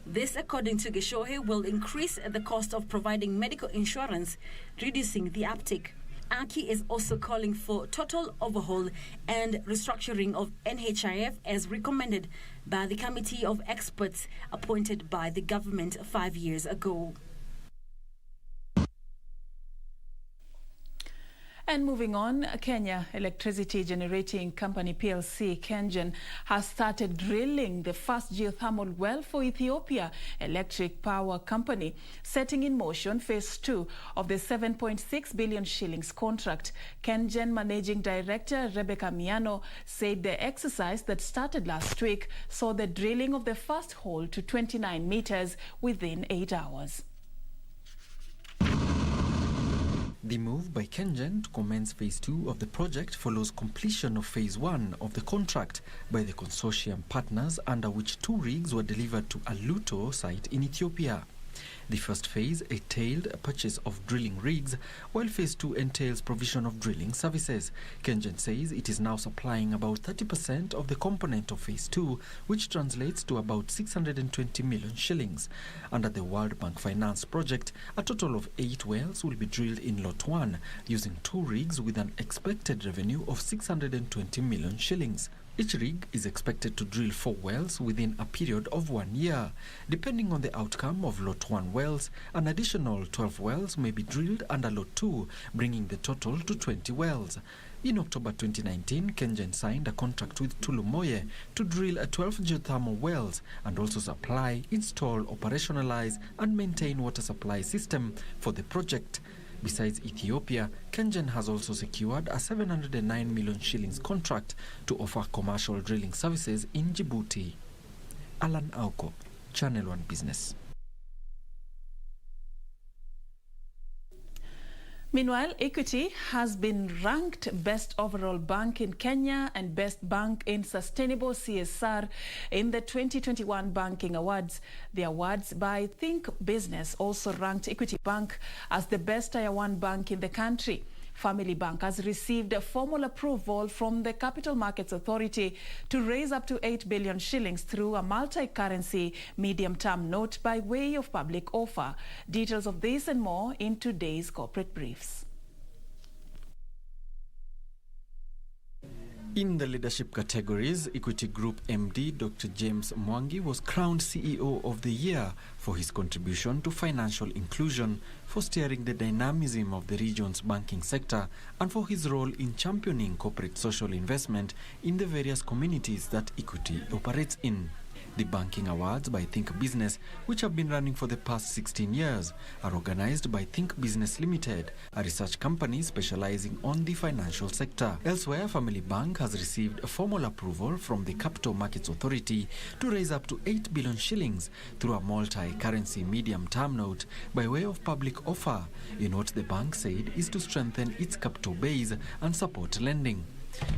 This, according to Geshuhi, will increase the cost of providing medical insurance, reducing the uptake. Aki is also calling for total overhaul and restructuring of NHIF as recommended by the committee of experts appointed by the government 5 years ago. And moving on, Kenya Electricity Generating Company PLC, KENGEN, has started drilling the first geothermal well for Ethiopia Electric Power Company, setting in motion phase 2 of the 7.6 billion shillings contract. KENGEN Managing Director Rebecca Miano said the exercise that started last week saw the drilling of the first hole to 29 meters within 8 hours. The move by KENGEN to commence phase 2 of the project follows completion of phase 1 of the contract by the consortium partners, under which 2 rigs were delivered to Aluto site in Ethiopia. The first phase entailed a purchase of drilling rigs, while phase 2 entails provision of drilling services. KENGEN says it is now supplying about 30% of the component of phase 2, which translates to about 620 million shillings. Under the World Bank Finance project, a total of 8 wells will be drilled in Lot 1, using 2 rigs with an expected revenue of 620 million shillings. Each rig is expected to drill 4 wells within a period of 1 year. Depending on the outcome of Lot 1 wells, an additional 12 wells may be drilled under Lot 2, bringing the total to 20 wells. In October 2019, KENGEN signed a contract with Tulumoye to drill 12 geothermal wells and also supply, install, operationalize and maintain water supply system for the project. Besides Ethiopia, KENGEN has also secured a 709 million shillings contract to offer commercial drilling services in Djibouti. Alan Auko, Channel 1 Business. Meanwhile, Equity has been ranked Best Overall Bank in Kenya and Best Bank in Sustainable CSR in the 2021 Banking Awards. The awards by Think Business also ranked Equity Bank as the best Tier 1 bank in the country. Family Bank has received a formal approval from the Capital Markets Authority to raise up to 8 billion shillings through a multi-currency medium-term note by way of public offer. Details of this and more in today's corporate briefs. In the leadership categories, Equity Group MD Dr. James Mwangi was crowned CEO of the Year for his contribution to financial inclusion, for steering the dynamism of the region's banking sector, and for his role in championing corporate social investment in the various communities that Equity operates in. The Banking Awards by Think Business, which have been running for the past 16 years, are organized by Think Business Limited, a research company specializing on the financial sector. Elsewhere, Family Bank has received a formal approval from the Capital Markets Authority to raise up to 8 billion shillings through a multi-currency medium-term note by way of public offer, in what the bank said is to strengthen its capital base and support lending.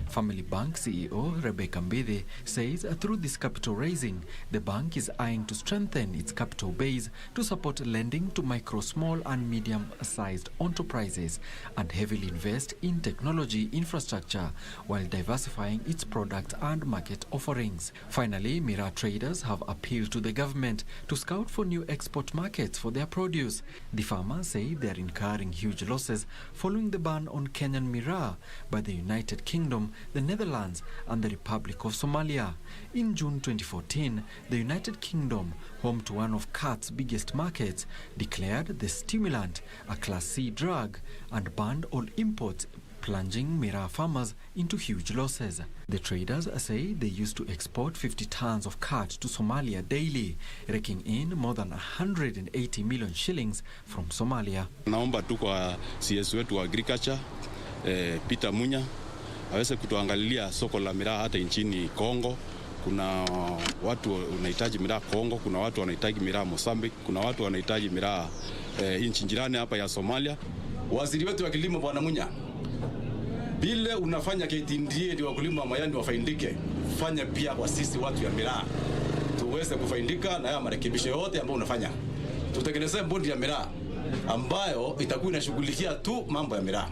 Family Bank CEO Rebecca Mbithe says through this capital raising, the bank is eyeing to strengthen its capital base to support lending to micro, small and medium-sized enterprises and heavily invest in technology infrastructure while diversifying its product and market offerings. Finally, Miraa traders have appealed to the government to scout for new export markets for their produce. The farmers say they are incurring huge losses following the ban on Kenyan Miraa by the United Kingdom, the Netherlands and the Republic of Somalia. In June 2014, the United Kingdom, home to one of CAT's biggest markets, declared the stimulant a Class C drug and banned all imports, plunging Miraa farmers into huge losses. The traders say they used to export 50 tons of cat to Somalia daily, raking in more than 180 million shillings from Somalia. Naomba tu kwa CS wetu wa agriculture Peter Munya aweze kutuangalilia soko la miraa hata nchini Kongo. Kuna watu wanahitaji miraa Kongo, kuna watu wanahitaji miraa Mozambique, kuna watu wanahitaji miraa nchi jirani hapa ya Somalia. Waziri wetu wa kilimo Bwana Munya, bile unafanya KTNDA ndio wakulima wa mayani wafaindike, fanya pia kwa sisi watu ya miraa tuweze kufaindika na haya marekebisho yote ambayo unafanya. Tutekeleze bondi ya miraa ambayo itakuwa inashughulikia tu mambo ya miraa.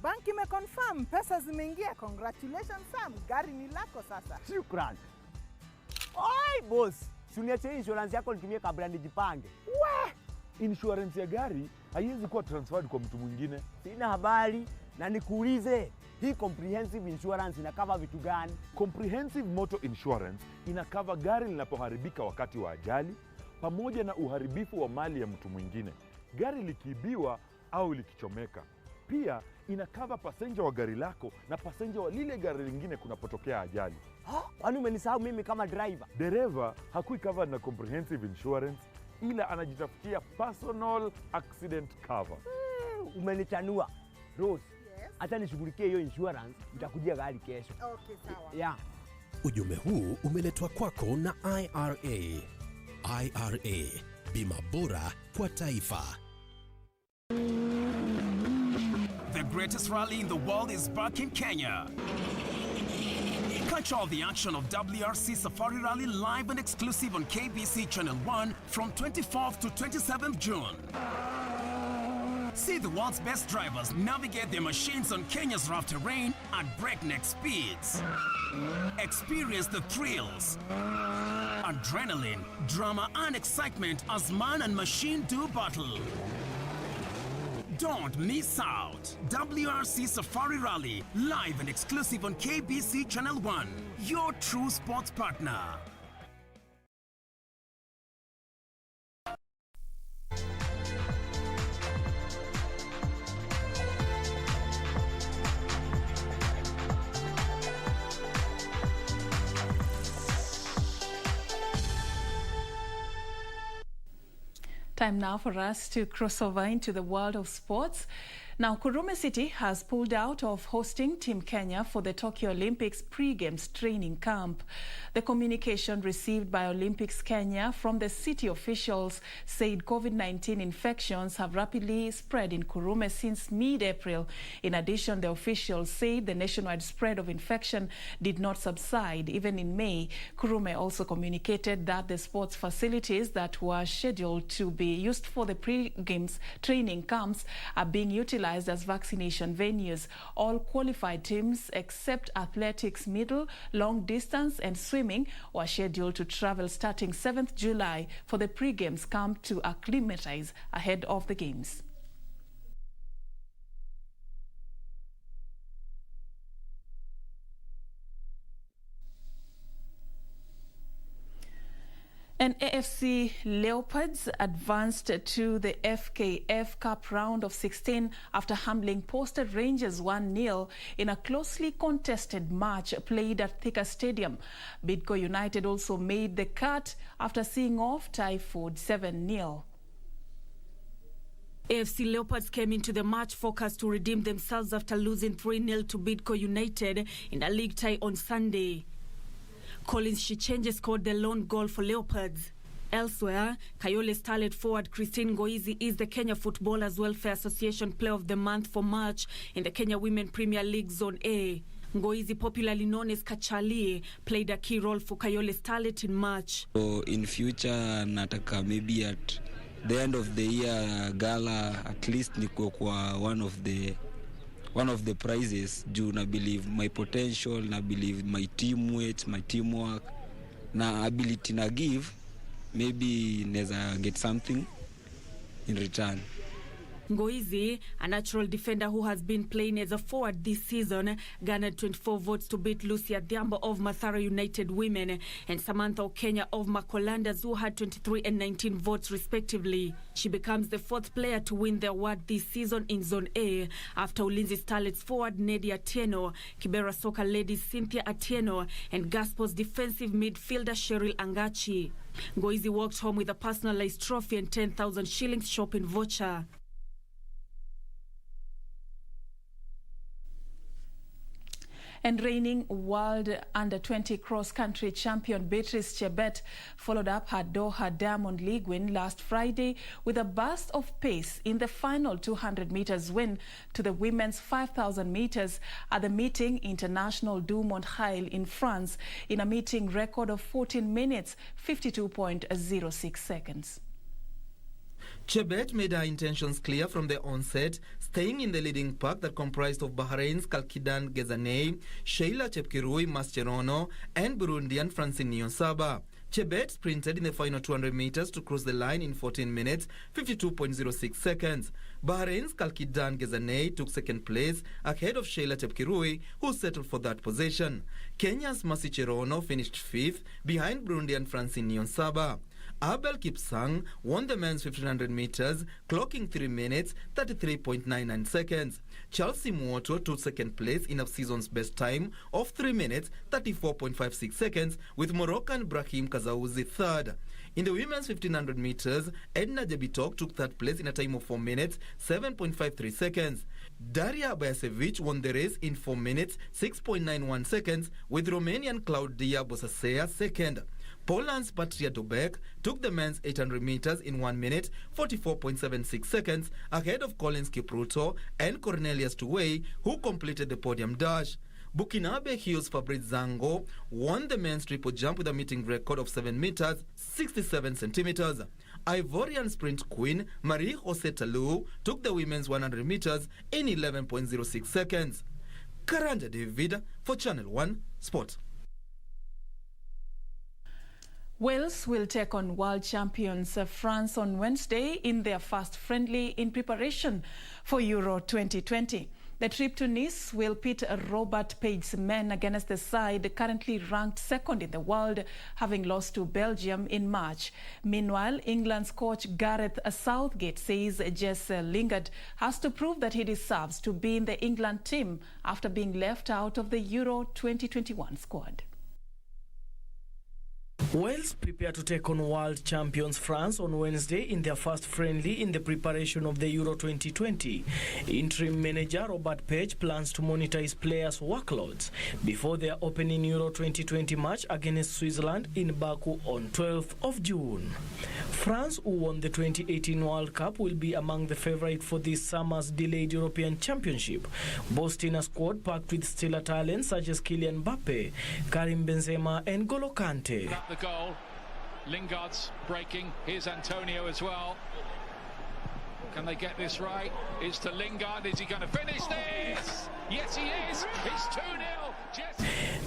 Banki imeconfirm pesa zimeingia. Congratulations Sam, gari ni lako sasa. Shukran. Oi boss, si uniache insurance yako nitumie kabla nijipange. We, insurance ya gari haiwezi kuwa transferred kwa mtu mwingine. Sina habari na nikuulize, hii comprehensive insurance inakava vitu gani? Comprehensive motor insurance inakava gari linapoharibika wakati wa ajali pamoja na uharibifu wa mali ya mtu mwingine, gari likiibiwa au likichomeka. Pia inakava passenger wa gari lako na passenger wa lile gari lingine kunapotokea ajali. Kwani umenisahau mimi kama driver? Dereva hakui covered na comprehensive insurance, ila anajitafutia personal accident cover. Umenichanua. Rose, hata nishughulikie hiyo insurance, nitakujia gari kesho. Okay, sawa. Yeah. Ujumbe huu umeletwa kwako na IRA. IRA, bima bora kwa taifa. The greatest rally in the world is back in Kenya. Catch all the action of WRC Safari Rally live and exclusive on KBC Channel 1 from 24th to 27th June. See the world's best drivers navigate their machines on Kenya's rough terrain at breakneck speeds. Experience the thrills, adrenaline, drama and excitement as man and machine do battle. Don't miss out. WRC Safari Rally, live and exclusive on KBC Channel 1, your true sports partner. Time now for us to cross over into the world of sports. Now, Kurume City has pulled out of hosting Team Kenya for the Tokyo Olympics pre-games training camp. The communication received by Olympics Kenya from the city officials said COVID-19 infections have rapidly spread in Kurume since mid-April. In addition, the officials said the nationwide spread of infection did not subside even in May. Kurume also communicated that the sports facilities that were scheduled to be used for the pre-games training camps are being utilized as vaccination venues. All qualified teams except athletics, middle, long distance and swimming were scheduled to travel starting 7th July for the pre-games camp to acclimatize ahead of the games. And AFC Leopards advanced to the FKF Cup round of 16 after humbling Posted Rangers 1-0 in a closely contested match played at Thika Stadium. Bidco United also made the cut after seeing off Typhoid 7-0. AFC Leopards came into the match focused to redeem themselves after losing 3-0 to Bidco United in a league tie on Sunday. Collins Shichenje scored the lone goal for Leopards. Elsewhere, Kayole starlet forward Christine Ngoizi is the Kenya Footballers Welfare Association Player of the Month for March in the Kenya Women Premier League Zone A. Ngoizi, popularly known as Kachali, played a key role for Kayole starlet in March. So in future, nataka maybe at the end of the year gala, at least niko kwa one of the prizes juu na believe my potential, na believe my teammates, my teamwork, na ability na give, maybe neza get something in return. Ngoizi, a natural defender who has been playing as a forward this season, garnered 24 votes to beat Lucia Diambo of Mathare United Women and Samantha Okenya of Makolandas, who had 23 and 19 votes respectively. She becomes the fourth player to win the award this season in Zone A after Ulinzi Starlets forward Nedi Atieno, Kibera Soccer ladies Cynthia Atieno and Gaspo's defensive midfielder Cheryl Angachi. Ngoizi walked home with a personalized trophy and 10,000 shillings shopping voucher. And reigning world under-20 cross-country champion Beatrice Chebet followed up her Doha Diamond League win last Friday with a burst of pace in the final 200 meters win to the women's 5,000 meters at the Meeting International du Mont-Hail in France in a meeting record of 14 minutes, 52.06 seconds. Chebet made her intentions clear from the onset, staying in the leading pack that comprised of Bahrain's Kalkidan Gezanei, Sheila Chepkirui Mascherano, and Burundian Francine Niyonsaba. Chebet sprinted in the final 200 meters to cross the line in 14 minutes, 52.06 seconds. Bahrain's Kalkidan Gezanei took second place ahead of Sheila Chepkirui, who settled for that position. Kenya's Mercy Cherono finished fifth behind Burundian Francine Niyonsaba. Abel Kipsang won the men's 1500 meters, clocking 3 minutes, 33.99 seconds. Chelsea Mwoto took second place in a season's best time of 3 minutes, 34.56 seconds, with Moroccan Brahim Kazauzi third. In the women's 1500 meters, Edna Jebitok took third place in a time of 4 minutes, 7.53 seconds. Daria Bajasevic won the race in 4 minutes, 6.91 seconds, with Romanian Claudia Bosasea second. Poland's Patria Dobek took the men's 800 meters in 1 minute, 44.76 seconds, ahead of Collins Kipruto and Cornelius Tuwei, who completed the podium dash. Bukinabe Hills Fabrice Zango won the men's triple jump with a meeting record of 7 meters, 67 centimeters. Ivorian sprint queen Marie-Jose Talou took the women's 100 meters in 11.06 seconds. Karanja David for Channel 1 Sport. Wales will take on world champions France on Wednesday in their first friendly in preparation for Euro 2020. The trip to Nice will pit Robert Page's men against the side currently ranked second in the world, having lost to Belgium in March. Meanwhile, England's coach Gareth Southgate says Jesse Lingard has to prove that he deserves to be in the England team after being left out of the Euro 2021 squad. Wales prepare to take on world champions France on Wednesday in their first friendly in the preparation of the Euro 2020. Interim manager Robert Page plans to monitor his players' workloads before their opening Euro 2020 match against Switzerland in Baku on 12th of June. France, who won the 2018 World Cup, will be among the favourites for this summer's delayed European Championship, boasting a squad packed with stellar talents such as Kylian Mbappe, Karim Benzema and N'Golo Kante. The goal, Lingard's breaking, here's Antonio as well. Can they get this right? It's to Lingard, is he going to finish this? Yes, he is, it's 2-0.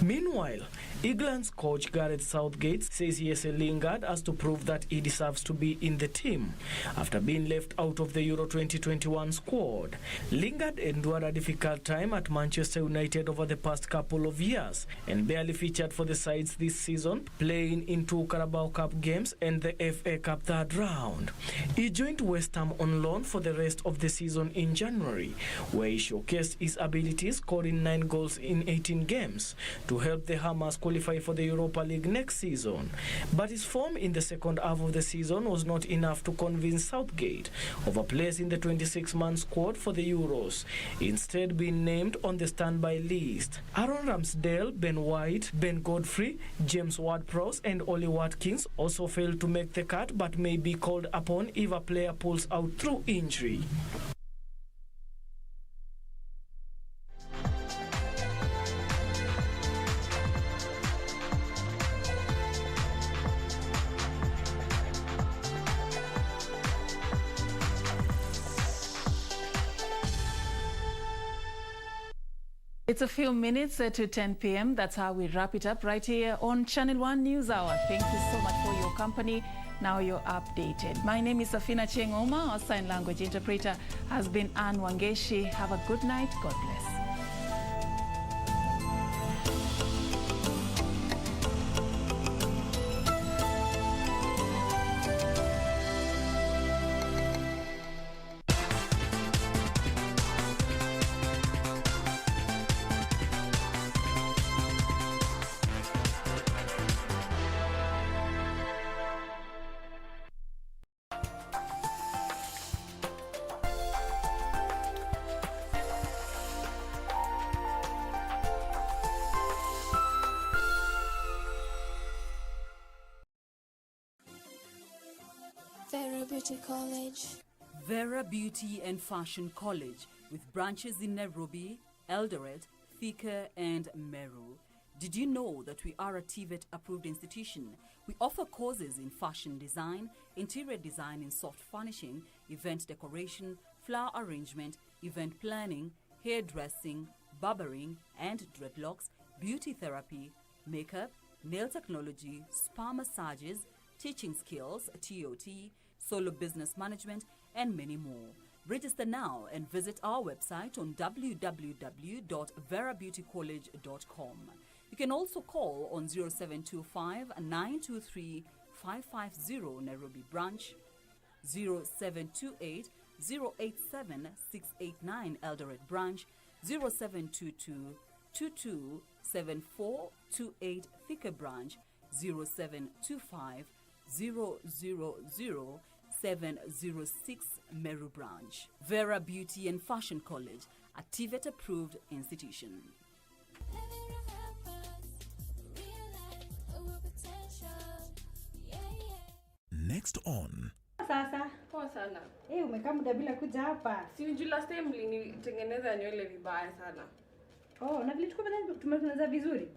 Meanwhile, England's coach Gareth Southgate says yes, Lingard has to prove that he deserves to be in the team after being left out of the Euro 2021 squad. Lingard endured a difficult time at Manchester United over the past couple of years and barely featured for the sides this season, playing in 2 Carabao Cup games and the FA Cup third round. He joined West Ham on loan for the rest of the season in January, where he showcased his abilities, scoring 9 goals in 18 games to help the Hammers qualify for the Europa League next season. But his form in the second half of the season was not enough to convince Southgate of a place in the 26-man squad for the Euros, instead being named on the standby list. Aaron Ramsdale, Ben White, Ben Godfrey, James Ward-Prowse and Ollie Watkins also failed to make the cut but may be called upon if a player pulls out through injury. It's a few minutes to 10 p.m. That's how we wrap it up right here on Channel 1 News Hour. Thank you so much for your company. Now you're updated. My name is Serfine Achieng Ouma. Our sign language interpreter has been Anne Wangeshi. Have a good night. God bless. Vera Beauty College. Vera Beauty and Fashion College, with branches in Nairobi, Eldoret, Thika and Meru. Did you know that we are a TVET approved institution? We offer courses in fashion design, interior design in soft furnishing, event decoration, flower arrangement, event planning, hairdressing, barbering and dreadlocks, beauty therapy, makeup, nail technology, spa massages, teaching skills, TOT, solo business management, and many more. Register now and visit our website on www.verabeautycollege.com. You can also call on 0725 923 550 Nairobi branch, 0728 087 689 Eldoret branch, 0722 227428 Thika branch, 0725 000-706 Meru branch. Vera Beauty and Fashion College, a TVET approved institution. Next on. Sasa poa sana. Umekaa muda bila kuja hapa. Si ni last time mlinitengeneza nywele vibaya sana. Oh, na vile tumetengeneza vizuri.